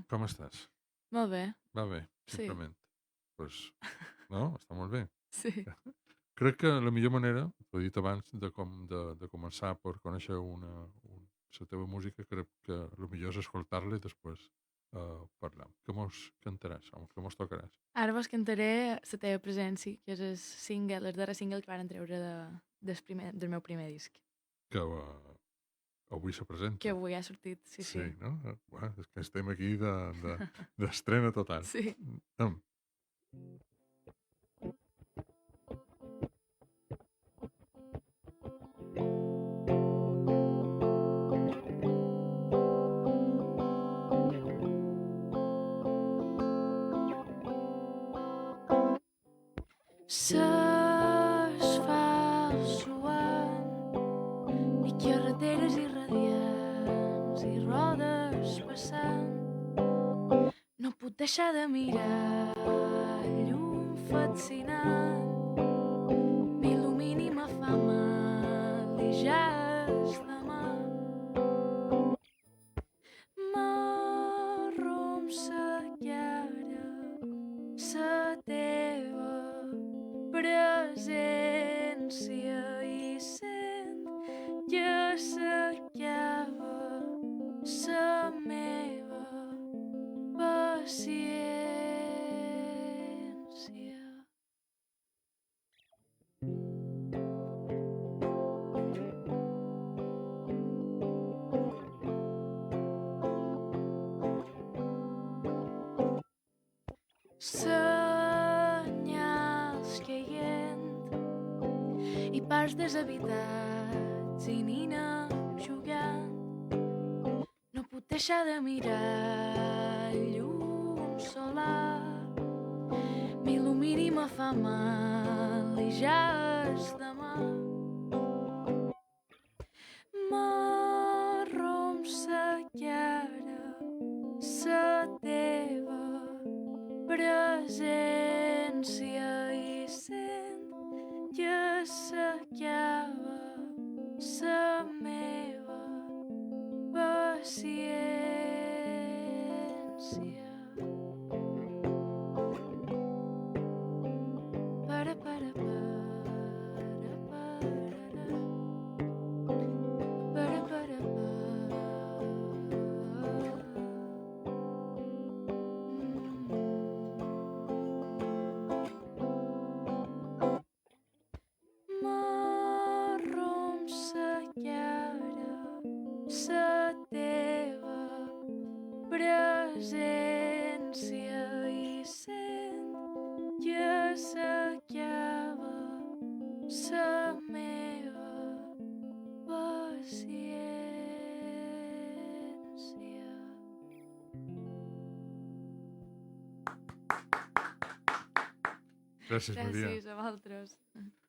Com estàs? Molt bé, Va bé, sí, simplement. Pues, no? Està molt bé. sí. Crec que la millor manera, t'ho he dit abans, de començar per conèixer la teva música, crec que el millor és escoltar-la i després parlar. Què mos cantaràs? O què mos tocaràs? Ara vos cantaré La teva presència, que és el darrer single que van treure del meu primer disc, Que avui se que presenta. avui ha sortit, sí, Sí, sí. no? Bueno, és que estem aquí d'estrena total. Sí. Anem. Ses fa suant i carreteres irradiants i rodes passant. No puc deixar de mirar el llum fascinant. M'il·lumini, me fa mal i ja és demà. M'arronsegara sa teva presència i sent que s'acaba sa meva paciència. Senyals caient i parcs deshabitats i nina jugant. No puc deixar de mirar el llum solar. M'il·lumini, me fa mal i ja és demà. M'arronsegara sa teva presència i sent que s'acaba sa meva paciència. Para, para, para, para, para, para, M'arronsegara sa teva presència i sent que s'acaba sa meva paciència. Gràcies, Maria. Gràcies a vosaltres.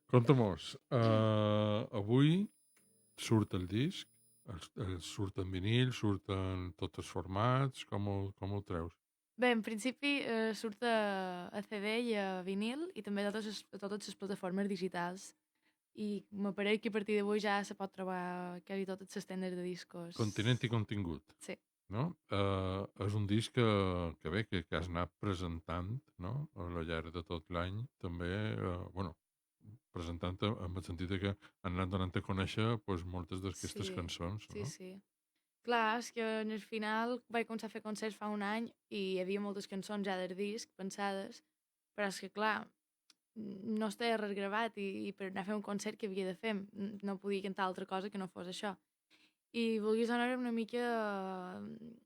Conta-mos, avui surt el disc, surt en vinil, surt en tots els formats, com ho treus? Bé, en principi surt a CD i a vinil i també a totes les plataformes digitals. I m'apareix que a partir d'avui ja se pot trobar quasi totes les tendes de discos. Continent i contingut, Sí. no? És un disc que bé, que has anat presentant, no? A la llarg de tot l'any, també, bueno, presentant en el sentit que han anat donant a conèixer pues, moltes d'aquestes Sí, cançons, sí, no? sí. Clar, és que en el final vaig començar a fer concerts fa un any i hi havia moltes cançons ja del disc pensades, però és que clar, no estava res gravat i per anar a fer un concert que havia de fer, no podia cantar altra cosa que no fos això. I vulguis o no era una mica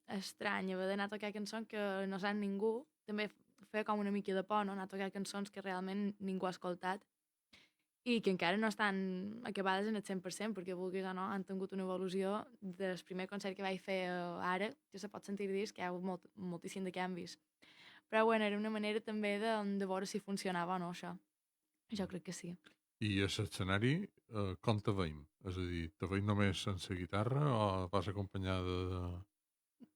estrany haver d'anar a tocar cançons que no sap ningú, també feia com una mica de por, no? Anar a tocar cançons que realment ningú ha escoltat i que encara no estan acabades en el 100%, perquè vulguis o no, han tingut una evolució del primer concert que vaig fer ara, que se pot sentir dir que hi ha hagut moltíssim de canvis. Però bueno, era una manera també de veure si funcionava o no això. Jo crec que sí. I a l'escenari, com te veiem? És a dir, te veiem només sense guitarra o vas acompanyada de...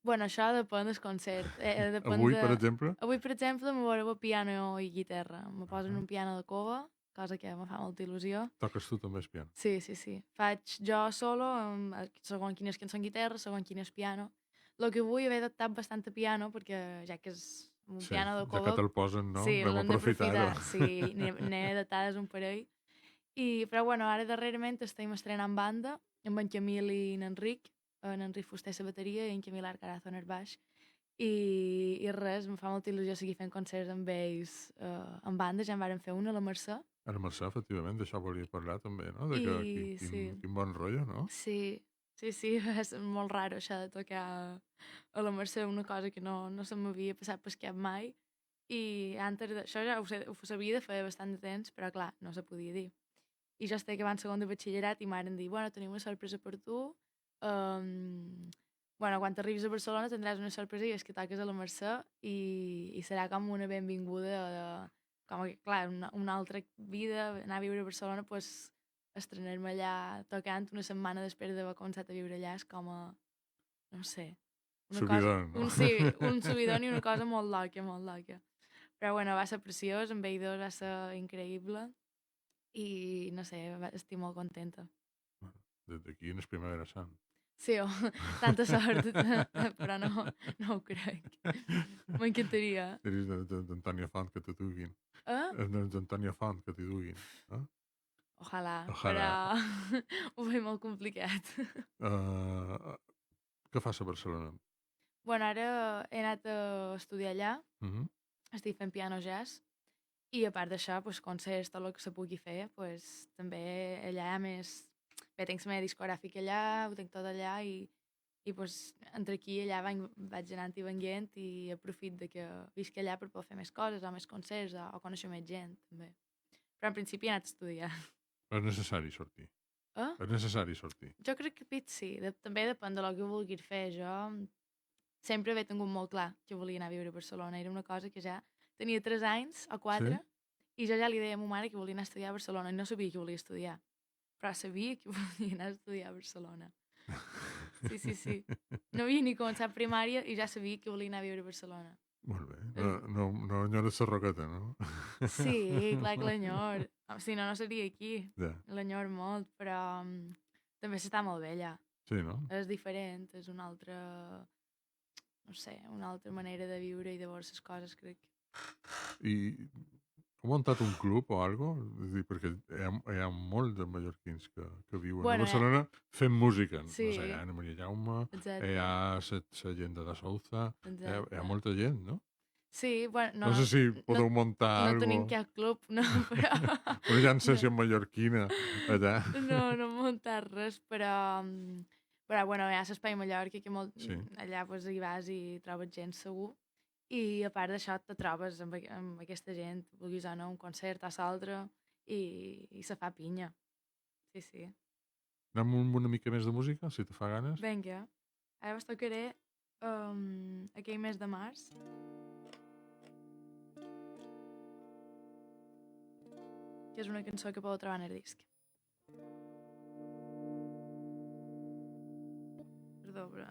Bueno, això depèn del concert. Depèn Avui, de... per exemple, Avui, per exemple, me veureu piano i guitarra. Me posen un piano de cova, cosa que me fa molta il·lusió. toques tu també el piano. Sí, sí, sí. Faig jo solo, segons quines cançons guitarra, segons quines piano. El que vull haver adaptat bastant a piano, perquè ja que és un Sí, piano de ja que cover, te'l posen, no? sí, Vam l'hem aprofitar-ho. d'aprofitar. Sí, n'he adaptades un parell. Però bueno, ara darrerament estem estrenant banda amb en Camil i en Enric Fuster a la bateria i en Camil Arcarazo en el baix. I res, em fa molta il·lusió seguir fent concerts amb ells en banda, ja en vàrem fer una a la Mercè. Ara Mercè, efectivament, d'això volia parlar també, no? De que I sí, quin bon rotllo, no? sí, sí, és molt raro això de tocar a la Mercè, una cosa que no se m'havia passat per cap mai. I antes d'això ja ho sabia de fer bastant de temps, però clar, no se podia dir. I jo estic acabant segon de batxillerat i m'han dit, bueno, tenim una sorpresa per tu. Bueno, quan arribis a Barcelona tindràs una sorpresa i és que toques a la Mercè i serà com una benvinguda com que, clar, una altra vida, anar a viure a Barcelona, pues, estrenar-me allà tocant una setmana després d'haver començat a viure allà és com a, no sé, una cosa, Subidon, no? sí, un subidon i una cosa molt loca, molt loca. Però bueno, va ser preciós, amb ells dos va ser increïble i no sé, estic molt contenta. Des d'aquí en el Primavera Sant. Sí, tanta sort, però no ho crec. M'encantaria. Diris d'Antònia Font que t'ho duguin. D'Antònia Font que t'hi duguin. Eh? Ojalà, Ojalà. però ho veig molt complicat. Què fas a Barcelona? Bueno, ara he anat a estudiar allà, estic fent piano jazz, i a part d'això, pues, concerts, tot el que se pugui fer, pues, també allà més... Bé, tinc la meva discogràfica allà, ho tinc tot allà i pues, entre aquí i allà vaig anant i venint i aprofit de que visc allà per poder fer més coses, o més concerts, o conèixer més gent, també. Però en principi he anat a estudiar. És necessari sortir. És necessari sortir. Jo crec que pit sí, també depèn del que vulguis fer. Jo sempre he tingut molt clar que volia anar a viure a Barcelona. Era una cosa que ja tenia 3 anys o 4 i jo ja li deia a ma mare que volia anar a estudiar a Barcelona i no sabia que volia estudiar, però sabia que volia anar a estudiar a Barcelona. Sí. No havia ni començat primària i ja sabia que volia anar a viure a Barcelona. Molt bé. No enyores la roqueta, no? Sí, clar que l'enyor. Si no, no seria aquí. Ja. L'enyor molt, però també s'està molt bé allà. Sí, no? És diferent, és una altra... No sé, una altra manera de viure i de veure les coses, crec. I heu muntat un club o algo? És dir, perquè hi ha molts de mallorquins que viuen a Barcelona fent música. Sí. No sé, hi ha Ana Maria Jaume, Exacte. hi ha la gent de la Souza, hi ha molta gent, no? Sí, bueno... No sé si podeu muntar algo. No tenim cap club, no, però... Però hi ha sessió mallorquina allà. No hem muntat res, però bueno, hi ha l'Espai Mallorca, que allà pues, hi vas i trobes gent segur. I a part d'això te trobes amb aquesta gent, vulguis o no, un concert a l'altre, i se fa pinya. Sí. Anem amb una mica més de música, si te fa ganes. Vinga. Ara us tocaré aquell mes de març. Que és una cançó que podeu trobar en el disc. Perdó, però...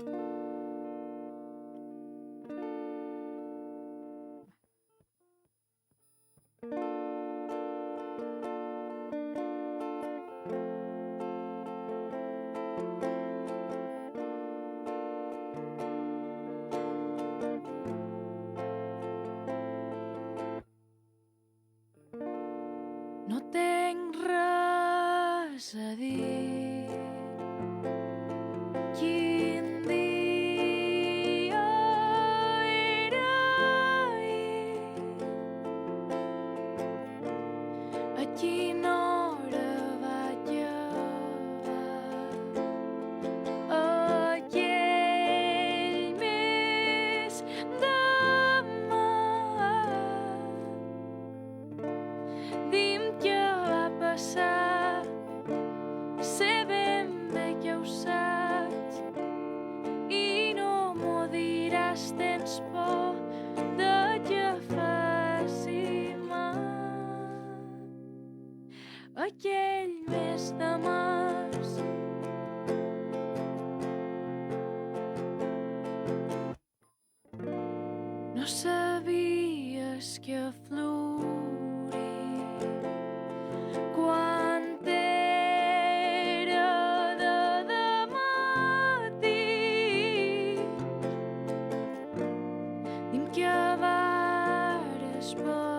No tenc res a dir. Quin dia era ahir? A quina hora vaig llevar? Aquell mes de març. Dim què va passar, sé ben bé que ho saps i no m'ho diràs, tens por de que faci mal. Aquell mes de març. No sabies que florir quan era de dematí whisper